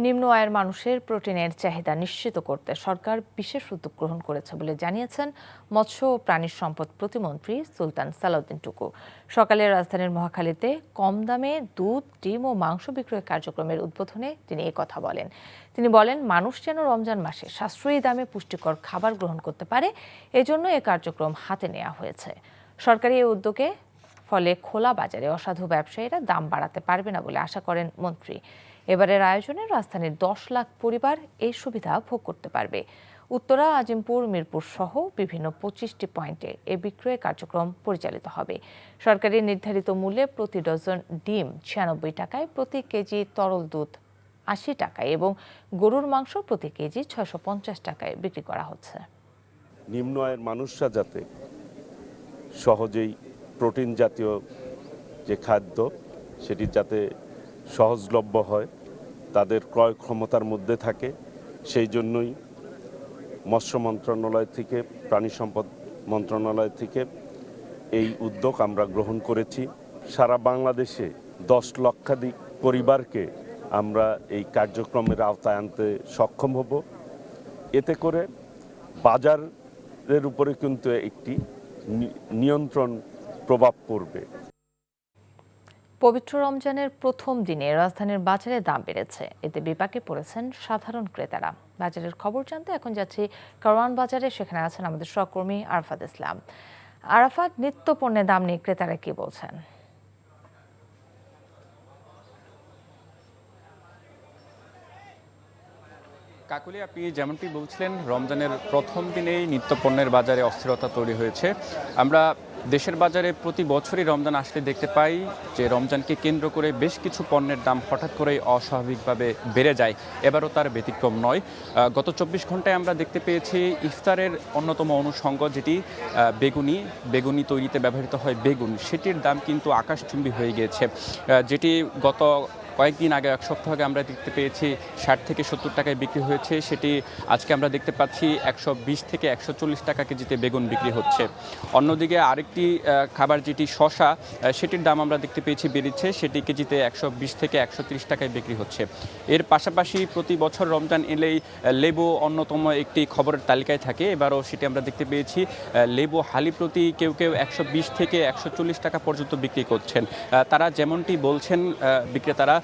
নিম্ন আয়ের মানুষের প্রোটিনের চাহিদা নিশ্চিত করতে সরকার বিশেষ উদ্যোগ গ্রহণ করেছে বলে জানিয়েছেন মৎস্য ও প্রাণী সম্পদ প্রতিমন্ত্রী সুলতান সালাউদ্দিন টুকু। সকালে রাজধানীর মহাখালীতে কম দামে দুধ, ডিম ও মাংস বিক্রয় কার্যক্রমের উদ্বোধনে তিনি কথা বলেন। তিনি বলেন, মানুষ যেন রমজান মাসে সাশ্রয়ী দামে পুষ্টিকর খাবার গ্রহণ করতে পারে, এজন্য এ কার্যক্রম হাতে নেওয়া হয়েছে। সরকারি এই উদ্যোগে ফলে খোলা বাজারে অসাধু ব্যবসায়ীরা দাম বাড়াতে পারবে না বলে আশা করেন মন্ত্রী। এবারের আয়োজনে রাজধানীর 10 লাখ পরিবার এই সুবিধা ভোগ করতে পারবে। উত্তরা, আজিমপুর, মিরপুর সহ বিভিন্ন 25টি পয়েন্টে এ বিক্রয় কার্যক্রম পরিচালিত হবে। সরকারি নির্ধারিত মূল্যে প্রতি ডজন ডিম 96 টাকায়, প্রতি কেজি তরল দুধ 80 টাকায় এবং গরুর মাংস প্রতি কেজি 650 টাকায় বিক্রি করা হচ্ছে। নিম্ন আয়ের মানুষরা যাতে সহজেই প্রোটিন জাতীয় যে খাদ্য সেটি যাতে সহজলভ্য হয়, তাদের ক্রয় ক্ষমতার মধ্যে থাকে, সেই জন্যই মৎস্য মন্ত্রণালয় থেকে, প্রাণী সম্পদ মন্ত্রণালয় থেকে এই উদ্যোগ আমরা গ্রহণ করেছি। সারা বাংলাদেশে 10 লক্ষাধিক পরিবারকে আমরা এই কার্যক্রমের আওতায় আনতে সক্ষম হব। এতে করে বাজারের উপরে কিন্তু একটি নিয়ন্ত্রণ প্রভাব পড়বে। পবিত্র রমজানের প্রথম দিনে রাজধানীর বাজারে দাম বেড়েছে, এতে বিপাকে পড়েছেন সাধারণ ক্রেতারা। বাজারের খবর জানতে এখন যাচ্ছি কারওয়ান বাজারে, সেখানে আছেন আমাদের সহকর্মী আরাফাত ইসলাম। আরাফাত, নিত্য পণ্যের দাম নিয়ে ক্রেতারা কি বলছেন? কাকুলি, আপনি যেমনটি বলছিলেন, রমজানের প্রথম দিনেই নিত্যপণ্যের বাজারে অস্থিরতা তৈরি হয়েছে। আমরা দেশের বাজারে প্রতি বছরই রমজান আসলে দেখতে পাই যে রমজানকে কেন্দ্র করে বেশ কিছু পণ্যের দাম হঠাৎ করেই অস্বাভাবিকভাবে বেড়ে যায়। এবারও তার ব্যতিক্রম নয়। গত 24 ঘন্টায় আমরা দেখতে পেয়েছি ইফতারের অন্যতম অনুষঙ্গ যেটি বেগুনি তৈরিতে ব্যবহৃত হয় বেগুন, সেটির দাম কিন্তু আকাশচুম্বী হয়ে গিয়েছে। যেটি গত কয়েকদিন আগে, এক সপ্তাহ আগে আমরা দেখতে পেয়েছি 60 থেকে 70 টাকায় বিক্রি হয়েছে, সেটি আজকে আমরা দেখতে পাচ্ছি 120 থেকে 140 টাকা কেজিতে বেগুন বিক্রি হচ্ছে। অন্যদিকে আরেকটি খাবার যেটি শসা, সেটির দাম আমরা দেখতে পেয়েছি বেড়েছে, সেটি কেজিতে 120 থেকে 130 টাকায় বিক্রি হচ্ছে। এর পাশাপাশি প্রতি বছর রমজান এলেই লেবু অন্যতম একটি খবরের তালিকায় থাকে। এবারও সেটি আমরা দেখতে পেয়েছি, লেবু হালি প্রতি কেউ 120 থেকে 140 টাকা পর্যন্ত বিক্রি করছেন। তারা যেমনটি বলছেন বিক্রেতারা,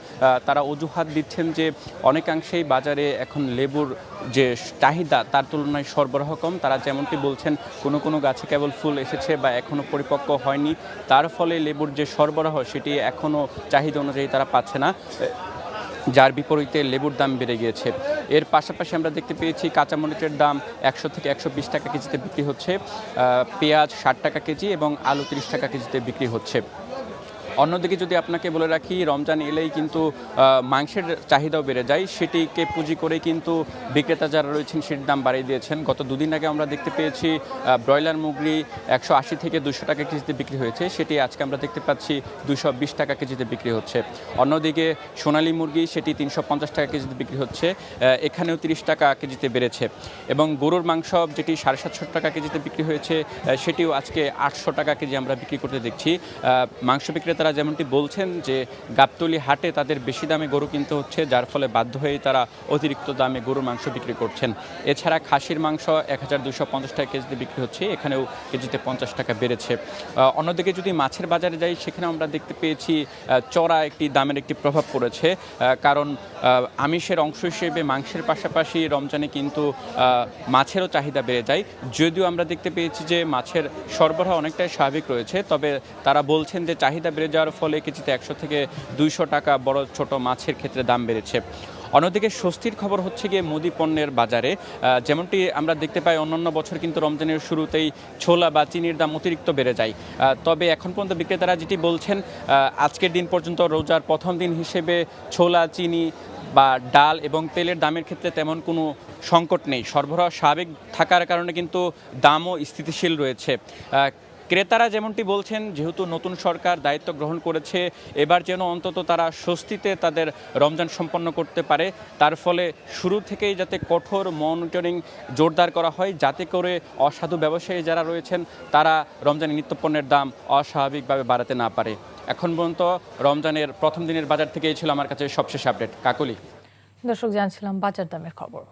তারা অজুহাত দিচ্ছেন যে অনেকাংশেই বাজারে এখন লেবুর যে চাহিদা তার তুলনায় সরবরাহ কম। তারা যেমনটি বলছেন, কোনো গাছে কেবল ফুল এসেছে বা এখনও পরিপক্ক হয়নি, তার ফলে লেবুর যে সরবরাহ সেটি এখনও চাহিদা অনুযায়ী তারা পাচ্ছে না, যার বিপরীতে লেবুর দাম বেড়ে গিয়েছে। এর পাশাপাশি আমরা দেখতে পেয়েছি কাঁচামরিচের দাম 100 থেকে 120 টাকা কেজিতে বিক্রি হচ্ছে, পেঁয়াজ 60 টাকা কেজি এবং আলু 30 টাকা কেজিতে বিক্রি হচ্ছে। অন্যদিকে যদি আপনাকে বলে রাখি, রমজান এলেই কিন্তু মাংসের চাহিদাও বেড়ে যায়, সেটিকে পুঁজি করে কিন্তু বিক্রেতা যারা রয়েছেন সেটির দাম বাড়িয়ে দিয়েছেন। গত দুদিন আগে আমরা দেখতে পেয়েছি ব্রয়লার মুরগি 180 থেকে 200 টাকা কেজিতে বিক্রি হয়েছে, সেটি আজকে আমরা দেখতে পাচ্ছি 220 টাকা কেজিতে বিক্রি হচ্ছে। অন্যদিকে সোনালী মুরগি সেটি 350 টাকা কেজিতে বিক্রি হচ্ছে, এখানেও 30 টাকা কেজিতে বেড়েছে। এবং গরুর মাংস যেটি 750 টাকা কেজিতে বিক্রি হয়েছে, সেটিও আজকে 800 টাকা কেজি আমরা বিক্রি করতে দেখছি। মাংস বিক্রেতা তারা যেমনটি বলছেন যে গাবতলী হাটে তাদের বেশি দামে গরু কিনতে হচ্ছে, যার ফলে বাধ্য হয়েই তারা অতিরিক্ত দামে গরুর মাংস বিক্রি করছেন। এছাড়া খাসির মাংস 1250 টাকা কেজিতে বিক্রি হচ্ছে, এখানেও কেজিতে 50 টাকা বেড়েছে। অন্যদিকে যদি মাছের বাজারে যাই, সেখানে আমরা দেখতে পেয়েছি চড়া একটি দামের একটি প্রভাব পড়েছে, কারণ আমিষের অংশ হিসেবে মাংসের পাশাপাশি রমজানে কিন্তু মাছেরও চাহিদা বেড়ে যায়। যদিও আমরা দেখতে পেয়েছি যে মাছের সরবরাহ অনেকটাই স্বাভাবিক রয়েছে, তবে তারা বলছেন যে চাহিদা বেড়ে যাওয়ার ফলে কেজিতে 100 থেকে 200 টাকা বড় ছোট মাছের ক্ষেত্রে দাম বেড়েছে। অন্যদিকে স্বস্তির খবর হচ্ছে গিয়ে মুদি পণ্যের বাজারে। যেমনটি আমরা দেখতে পাই অন্যান্য বছর কিন্তু রমজানের শুরুতেই ছোলা বা চিনির দাম অতিরিক্ত বেড়ে যায়, তবে এখন পর্যন্ত বিক্রেতারা যেটি বলছেন, আজকের দিন পর্যন্ত রোজার প্রথম দিন হিসেবে ছোলা, চিনি বা ডাল এবং তেলের দামের ক্ষেত্রে তেমন কোনো সংকট নেই। সরবরাহ স্বাভাবিক থাকার কারণে কিন্তু দামও স্থিতিশীল রয়েছে। ক্রেতারা যেমনটি বলছেন, যেহেতু নতুন সরকার দায়িত্ব গ্রহণ করেছে, এবার যেন অন্তত তারা স্বস্তিতে তাদের রমজান সম্পন্ন করতে পারে, তার ফলে শুরু থেকেই যাতে কঠোর মনিটরিং জোরদার করা হয়, যাতে করে অসাধু ব্যবসায়ী যারা রয়েছেন তারা রমজানের নিত্যপণ্যের দাম অস্বাভাবিকভাবে বাড়াতে না পারে। এখন পর্যন্ত রমজানের প্রথম দিনের বাজার থেকেই ছিল আমার কাছে সবশেষ আপডেট। কাকলি। দর্শক জানছিলাম বাজার দামের খবর।